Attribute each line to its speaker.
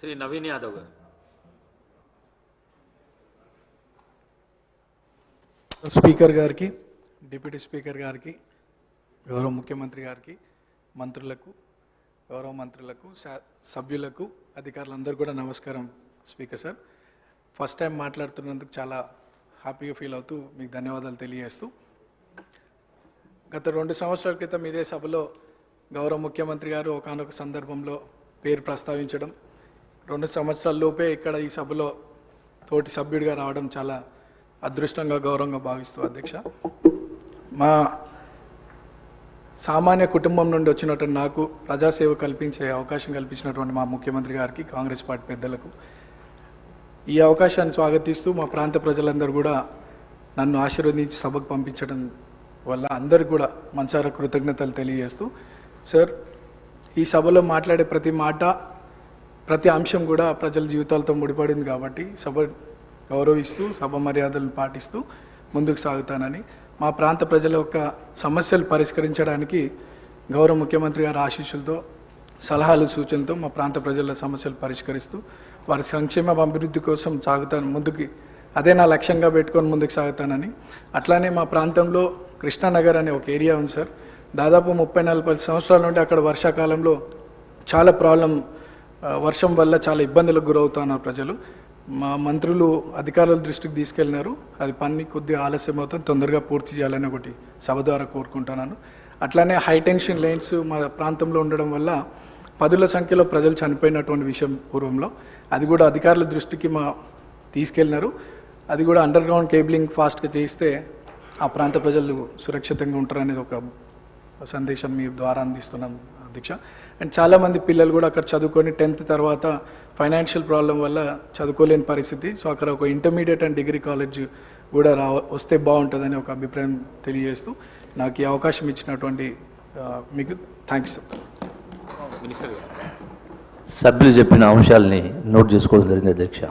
Speaker 1: శ్రీ నవీన్ యాదవ్ గారు.
Speaker 2: స్పీకర్ గారికి, deputy speaker గారికి, గౌరవ ముఖ్యమంత్రి గారికి, మంత్రులకు, గౌరవ మంత్రులకు, సభ్యులకు, అధికారులందరూ కూడా నమస్కారం. స్పీకర్ సార్, ఫస్ట్ టైం మాట్లాడుతున్నందుకు చాలా హ్యాపీగా ఫీల్ అవుతూ మీకు ధన్యవాదాలు తెలియజేస్తూ, గత 2 సంవత్సరాల క్రితం ఇదే సభలో గౌరవ ముఖ్యమంత్రి గారు ఒకానొక సందర్భంలో పేరు ప్రస్తావించడం, 2 సంవత్సరాల లోపే ఇక్కడ ఈ సభలో తోటి సభ్యుడిగా రావడం చాలా అదృష్టంగా, గౌరవంగా భావిస్తూ అధ్యక్ష, మా సామాన్య కుటుంబం నుండి వచ్చినటువంటి నాకు ప్రజాసేవ కల్పించే అవకాశం కల్పించినటువంటి మా ముఖ్యమంత్రి గారికి, కాంగ్రెస్ పార్టీ పెద్దలకు ఈ అవకాశాన్ని స్వాగతిస్తూ, మా ప్రాంత ప్రజలందరూ కూడా నన్ను ఆశీర్వదించి సభకు పంపించడం వల్ల అందరికి కూడా మనసారా కృతజ్ఞతలు తెలియజేస్తూ, సార్ ఈ సభలో మాట్లాడే ప్రతి మాట, ప్రతి అంశం కూడా ప్రజల జీవితాలతో ముడిపడింది కాబట్టి సభ గౌరవిస్తూ, సభ మర్యాదలను పాటిస్తూ ముందుకు సాగుతానని, మా ప్రాంత ప్రజల యొక్క సమస్యలు పరిష్కరించడానికి గౌరవ ముఖ్యమంత్రి గారి ఆశీస్సులతో, సలహాలు, సూచనలతో మా ప్రాంత ప్రజల సమస్యలు పరిష్కరిస్తూ వారి సంక్షేమ అభివృద్ధి కోసం సాగుతాను ముందుకి, అదే నా లక్ష్యంగా పెట్టుకొని ముందుకు సాగుతానని. అట్లానే మా ప్రాంతంలో కృష్ణానగర్ అనే ఒక ఏరియా ఉంది సార్, దాదాపు 30-40 సంవత్సరాల నుండి అక్కడ వర్షాకాలంలో చాలా వర్షం వల్ల చాలా ఇబ్బందులకు గురవుతున్నారు ప్రజలు. మా మంత్రులు, అధికారుల దృష్టికి తీసుకెళ్ళినారు, అది పని కొద్దిగా ఆలస్యం అవుతుంది, తొందరగా పూర్తి చేయాలని ఒకటి సభ ద్వారా కోరుకుంటున్నాను. అట్లానే హైటెన్షన్ లైన్స్ మా ప్రాంతంలో ఉండడం వల్ల 10ల సంఖ్యలో ప్రజలు చనిపోయినటువంటి విషయం పూర్వంలో, అది కూడా అధికారుల దృష్టికి తీసుకెళ్ళినారు. అది కూడా అండర్ గ్రౌండ్ కేబులింగ్ ఫాస్ట్గా చేయిస్తే ఆ ప్రాంత ప్రజలు సురక్షితంగా ఉంటారనేది ఒక సందేశం మీ ద్వారా అందిస్తున్నాం అధ్యక్ష. అండ్ చాలామంది పిల్లలు కూడా అక్కడ చదువుకొని 10th తర్వాత ఫైనాన్షియల్ ప్రాబ్లం వల్ల చదువుకోలేని పరిస్థితి. సో అక్కడ ఒక ఇంటర్మీడియట్ అండ్ డిగ్రీ కాలేజ్ కూడా వస్తే బాగుంటుందని ఒక అభిప్రాయం తెలియజేస్తూ, నాకు ఈ అవకాశం ఇచ్చినటువంటి మీకు థ్యాంక్స్.
Speaker 1: మినిస్టర్ గారు,
Speaker 3: సభ్యులు చెప్పిన అంశాలని నోట్ చేసుకోవడం జరిగింది అధ్యక్ష.